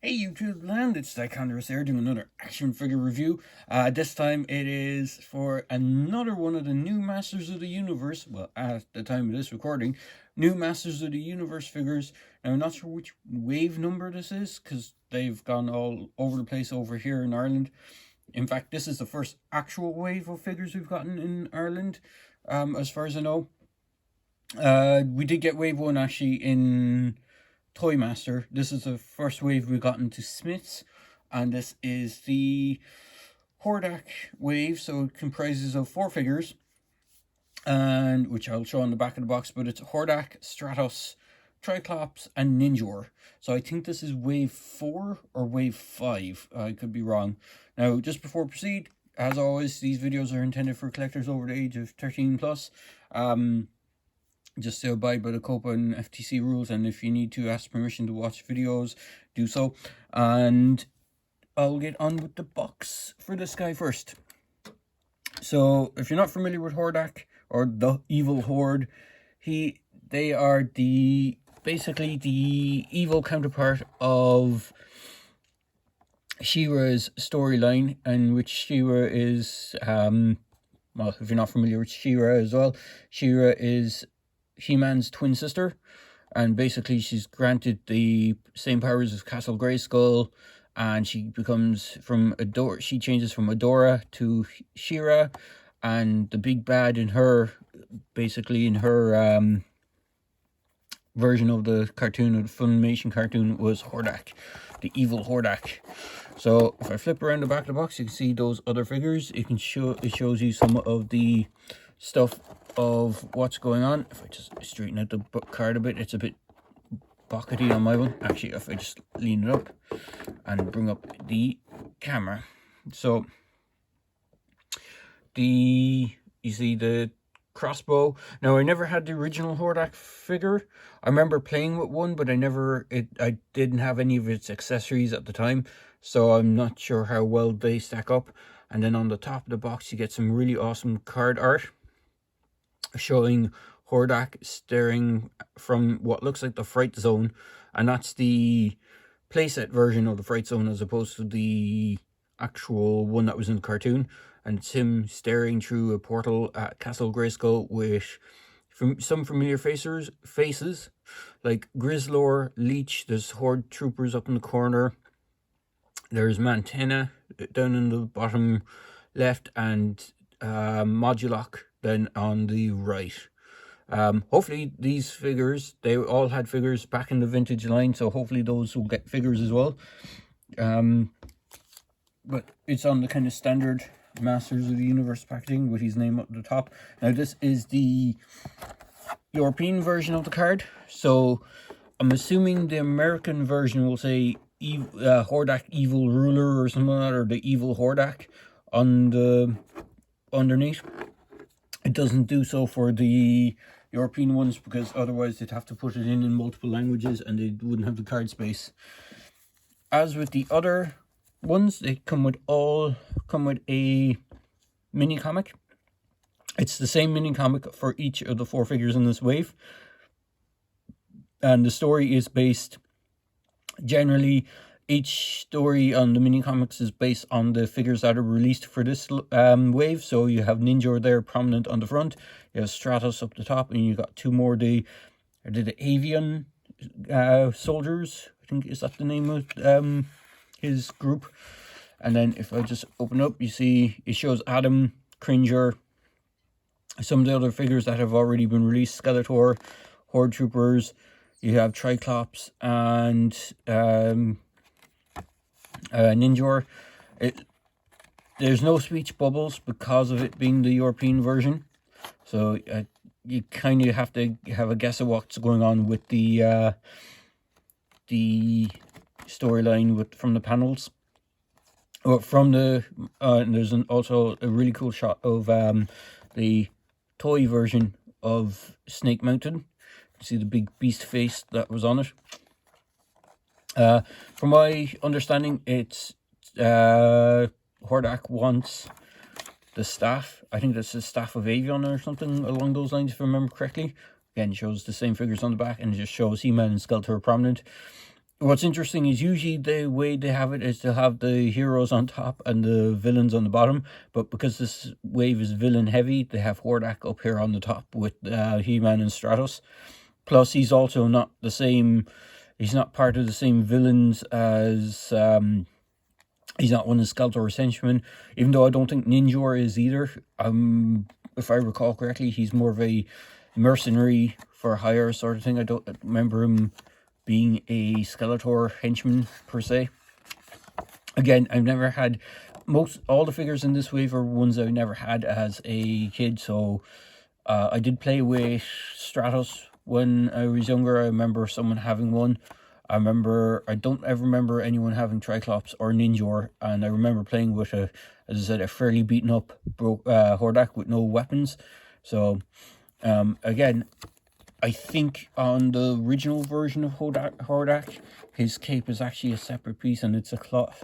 Hey YouTube land, it's Dichondrous here doing another action figure review. This time it is for another one of the new Masters of the Universe, well at the time of this recording, new Masters of the Universe figures. Now I'm not sure which wave number this is because they've gone all over the place over here in Ireland. In fact, this is the first actual wave of figures we've gotten in Ireland, as far as I know. We did get wave 1 actually in Toy Master. This is the first wave we've gotten to Smiths, and this is the Hordak wave, so it comprises of 4 figures, and which I'll show on the back of the box, but it's Hordak, Stratos, Triclops, and Ninjor. So I think this is wave 4 or wave 5. I could be wrong. Now, just before we proceed, as always, these videos are intended for collectors over the age of 13 plus. Just to abide by the COPA and FTC rules, and if you need to ask permission to watch videos, do so. And I'll get on with the box for this guy first. So if you're not familiar with Hordak or the evil Horde, they are basically the evil counterpart of She-Ra's storyline, in which She-Ra is well, if you're not familiar with She-Ra as well, She-Ra is He-Man's twin sister, and basically she's granted the same powers as Castle Grayskull, and she becomes she changes from Adora to She-Ra, and the big bad in her, basically in her version of the cartoon, of the Funimation cartoon, was Hordak, the evil Hordak. So if I flip around the back of the box, you can see those other figures. It shows you some of the stuff of what's going on. If I just straighten out the card a bit, it's a bit pockety on my one. Actually, if I just lean it up and bring up the camera, so you see the crossbow. Now, I never had the original Hordak figure. I remember playing with one, but I didn't have any of its accessories at the time, so I'm not sure how well they stack up. And then on the top of the box, you get some really awesome card art showing Hordak staring from what looks like the Fright Zone, and that's the playset version of the Fright Zone as opposed to the actual one that was in the cartoon. And it's him staring through a portal at Castle Grayskull with some familiar faces like Grizzlor, Leech. There's Horde troopers up in the corner. There's Mantena down in the bottom left, and Modulok then on the right. Hopefully these figures, they all had figures back in the vintage line, so hopefully those will get figures as well. But it's on the kind of standard Masters of the Universe packaging with his name up the top. Now this is the European version of the card, so I'm assuming the American version will say Hordak Evil Ruler or something like that, or the Evil Hordak on the underneath. It doesn't do so for the European ones, because otherwise they'd have to put it in multiple languages and they wouldn't have the card space. As with the other ones, they come with a mini comic. It's the same mini comic for each of the 4 figures in this wave, and the story is based, generally each story on the mini comics is based on the figures that are released for this wave. So you have Ninjor there prominent on the front, you have Stratos up the top, and you got 2 more, the Avian soldiers, I think, is that the name of his group. And then if I just open up, you see it shows Adam, Cringer, some of the other figures that have already been released, Skeletor, Horde troopers. You have Triclops and Ninjor. There's no speech bubbles because of it being the European version, so you kind of have to have a guess of what's going on with the storyline from the panels. Or from the there's also a really cool shot of the toy version of Snake Mountain. You see the big beast face that was on it. From my understanding, it's Hordak wants the staff. I think that's the staff of Avion or something along those lines, if I remember correctly. Again, shows the same figures on the back, and it just shows He-Man and Skeletor prominent. What's interesting is usually the way they have it is they'll have the heroes on top and the villains on the bottom, but because this wave is villain heavy, they have Hordak up here on the top with He-Man and Stratos. Plus, he's also not the same. He's not part of the same villains as. He's not one of Skeletor's henchmen, even though I don't think Ninjor is either. If I recall correctly, he's more of a mercenary for hire sort of thing. I don't remember him being a Skeletor henchman per se. Again, I've never had all the figures in this wave are ones I've never had as a kid. So I did play with Stratos when I was younger. I remember someone having one. I don't ever remember anyone having Triclops or Ninjor, and I remember playing with as I said, a fairly beaten up Hordak with no weapons. So again, I think on the original version of Hordak, his cape is actually a separate piece, and it's a cloth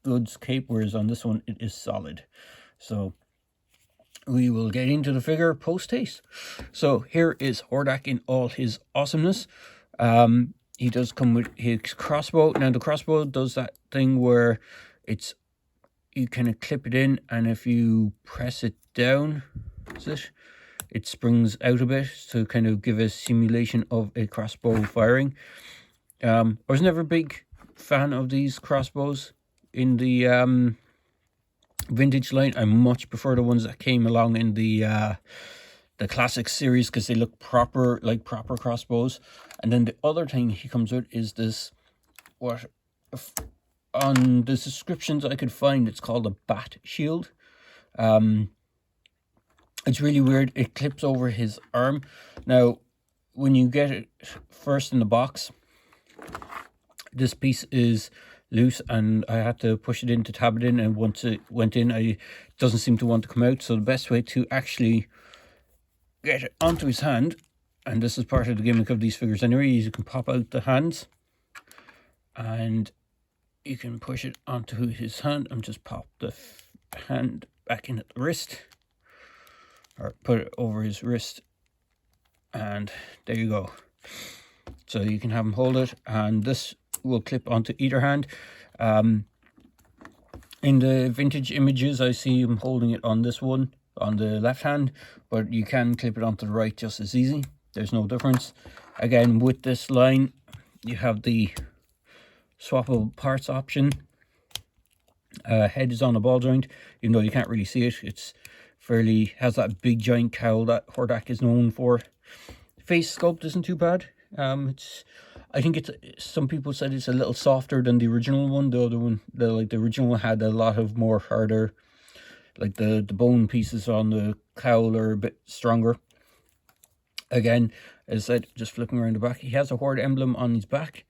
goods cape, whereas on this one it is solid. So we will get into the figure post-haste. So here is Hordak in all his awesomeness. He does come with his crossbow. Now the crossbow does that thing where you kind of clip it in, and if you press it down, it springs out a bit to kind of give a simulation of a crossbow firing. I was never a big fan of these crossbows in the vintage line. I much prefer the ones that came along in the classic series, because they look proper crossbows. And then the other thing he comes with is this, on the descriptions I could find, it's called a bat shield. It's really weird. It clips over his arm. Now, when you get it first in the box, this piece is loose, and I had to push it in to tab it in, and once it went in, it doesn't seem to want to come out. So the best way to actually get it onto his hand, and this is part of the gimmick of these figures anyway, is you can pop out the hands and you can push it onto his hand and just pop the hand back in at the wrist, or put it over his wrist, and there you go. So you can have him hold it, and this will clip onto either hand. In the vintage images, I see him holding it on this one, on the left hand, but you can clip it onto the right just as easy. There's no difference. Again, with this line, you have the swappable parts option. Head is on a ball joint, even though you can't really see it. It's has that big giant cowl that Hordak is known for. Face sculpt isn't too bad. I think some people said it's a little softer than the original one. The other one, the original one had a lot of more harder, like the bone pieces on the cowl are a bit stronger. Again, as I said, just flipping around the back, he has a Horde emblem on his back.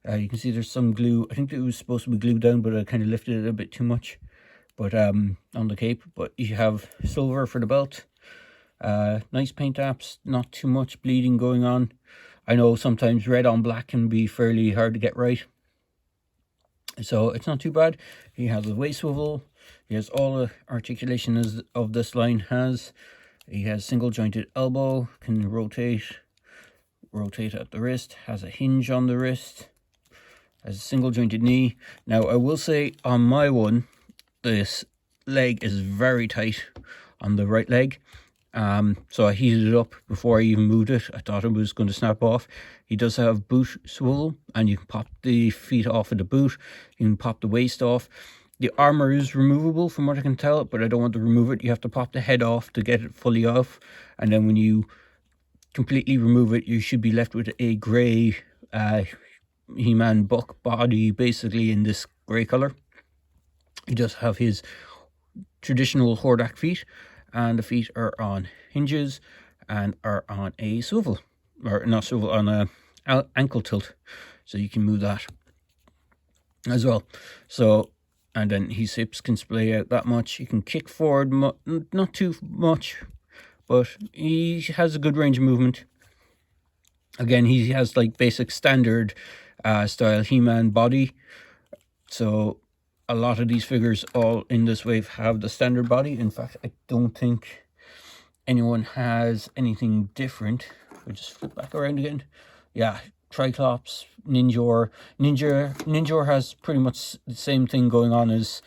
You can see there's some glue. I think it was supposed to be glued down, but I kind of lifted it a bit too much. But on the cape, but you have silver for the belt. Nice paint apps, not too much bleeding going on. I know sometimes red on black can be fairly hard to get right, so it's not too bad. He has a waist swivel. He has all the articulation of this line has. He has single jointed elbow, can rotate at the wrist, has a hinge on the wrist, has a single jointed knee. Now I will say on my one, this leg is very tight on the right leg. So I heated it up before I even moved it. I thought it was going to snap off. He does have boot swivel, and you can pop the feet off of the boot. You can pop the waist off. The armor is removable from what I can tell, but I don't want to remove it. You have to pop the head off to get it fully off, and then when you completely remove it, you should be left with a grey He-Man buck body, basically in this grey color. He does have his traditional Hordak feet, and the feet are on hinges and are on a swivel, or not swivel, on a ankle tilt, so you can move that as well. So, and then his hips can splay out that much. He can kick forward, not too much, but he has a good range of movement. Again, he has like basic standard style He-Man body. So a lot of these figures all in this wave have the standard body. In fact, I don't think anyone has anything different. We'll just flip back around again. Yeah, Triclops, Ninjor has pretty much the same thing going on as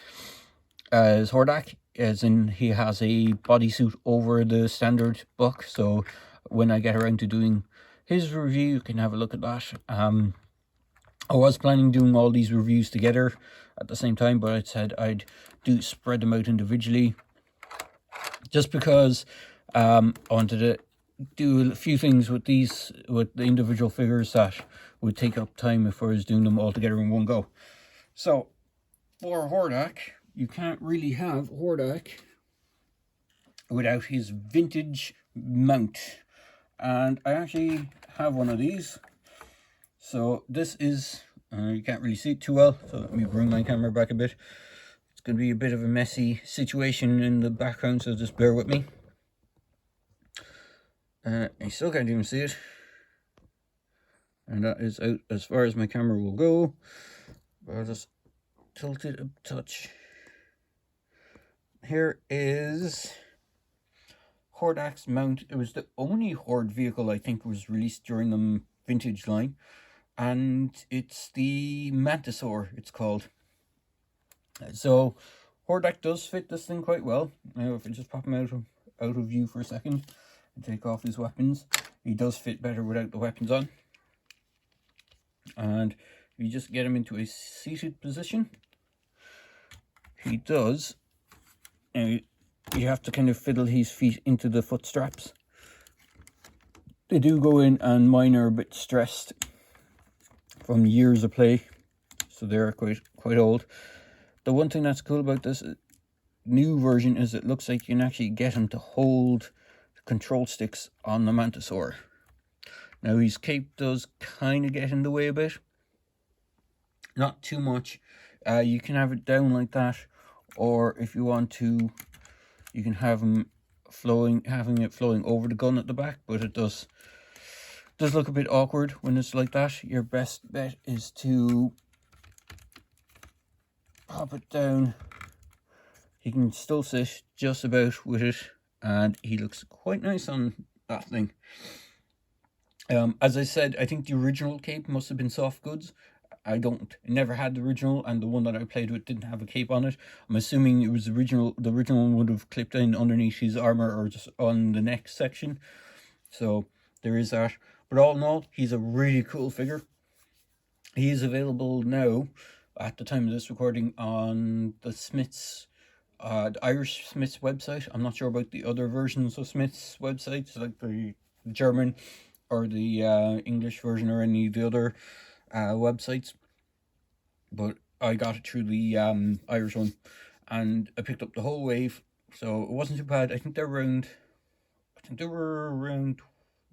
Hordak, as in he has a bodysuit over the standard buck. So when I get around to doing his review, you can have a look at that. I was planning doing all these reviews together at the same time, but I said I'd spread them out individually, just because I wanted to do a few things with the individual figures that would take up time if I was doing them all together in one go. So for Hordak, you can't really have Hordak without his vintage mount, and I actually have one of these. So this is, you can't really see it too well, so let me bring my camera back a bit. It's going to be a bit of a messy situation in the background, so just bear with me. I still can't even see it, and that is out as far as my camera will go. But I'll just tilt it a touch. Here is Hordak's mount. It was the only Horde vehicle I think was released during the vintage line, and it's the Mantisaur, it's called. So Hordak does fit this thing quite well. Now if I just pop him out of view for a second and take off his weapons, he does fit better without the weapons on. And you just get him into a seated position, he does. Now you have to kind of fiddle his feet into the foot straps. They do go in, and mine are a bit stressed from years of play, so they're quite old. The one thing that's cool about this new version is it looks like you can actually get him to hold the control sticks on the Mantisaur. Now his cape does kind of get in the way a bit, not too much. You can have it down like that, or if you want to, you can have him having it flowing over the gun at the back, but it does look a bit awkward when it's like that. Your best bet is to pop it down. He can still sit just about with it, and he looks quite nice on that thing. As I said, I think the original cape must have been soft goods. I never had the original, and the one that I played with didn't have a cape on it. I'm assuming it was the original one would have clipped in underneath his armor or just on the neck section. So there is that. But all in all, he's a really cool figure. He is available now, at the time of this recording, on the Smiths, the Irish Smiths website. I'm not sure about the other versions of Smiths websites, like the German or the English version or any of the other websites, but I got it through the Irish one, and I picked up the whole wave, so it wasn't too bad. I think they were around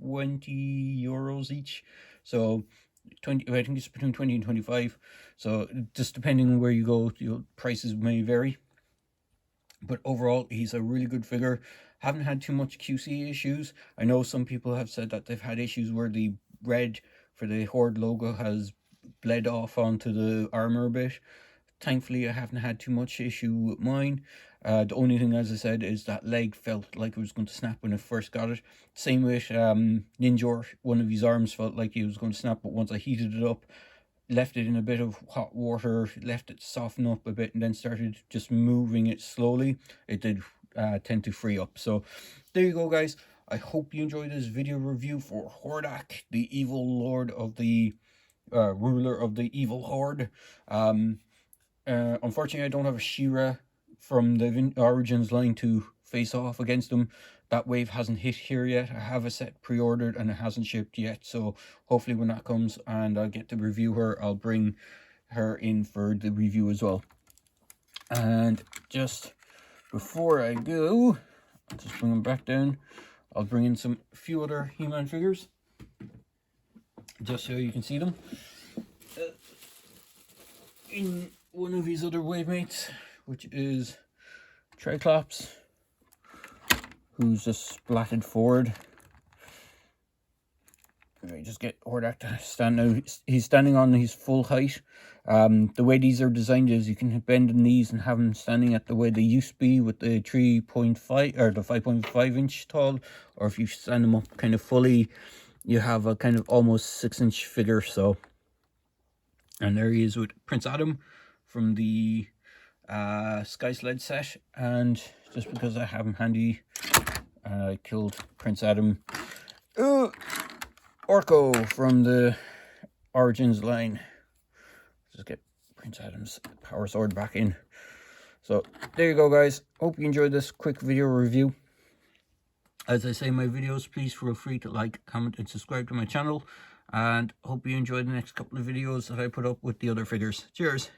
20 euros each, so I think it's between 20 and 25, so just depending on where you go, your prices may vary. But overall, he's a really good figure. Haven't had too much QC issues. I know some people have said that they've had issues where the red for the Horde logo has bled off onto the armor a bit. Thankfully, I haven't had too much issue with mine. The only thing, as I said, is that leg felt like it was going to snap when I first got it. Same with Ninjor. One of his arms felt like he was going to snap, but once I heated it up, left it in a bit of hot water, left it soften up a bit, and then started just moving it slowly, it did tend to free up. So there you go, guys. I hope you enjoyed this video review for Hordak, the evil lord of the ruler of the evil Horde. Unfortunately, I don't have a She-Ra from the Origins line to face off against him. That wave hasn't hit here yet. I have a set pre-ordered and it hasn't shipped yet, so hopefully when that comes and I get to review her, I'll bring her in for the review as well. And just before I go, I'll just bring them back down. I'll bring in a few other He-Man figures, just so you can see them. In one of his other wave mates, which is Triclops, who's just splatted forward. I just get Hordak to stand now. He's standing on his full height. The way these are designed is you can bend the knees and have him standing at the way they used to be with the 3.5 or the 5.5 inch tall, or if you stand them up kind of fully, you have a kind of almost 6-inch figure. So, and there he is with Prince Adam from the Sky Sled set. And just because I have him handy, I killed Prince Adam. Orko from the Origins line. Just get Prince Adam's power sword back in. So there you go, guys. Hope you enjoyed this quick video review. As I say in my videos, please feel free to like, comment, and subscribe to my channel. And hope you enjoy the next couple of videos that I put up with the other figures. Cheers!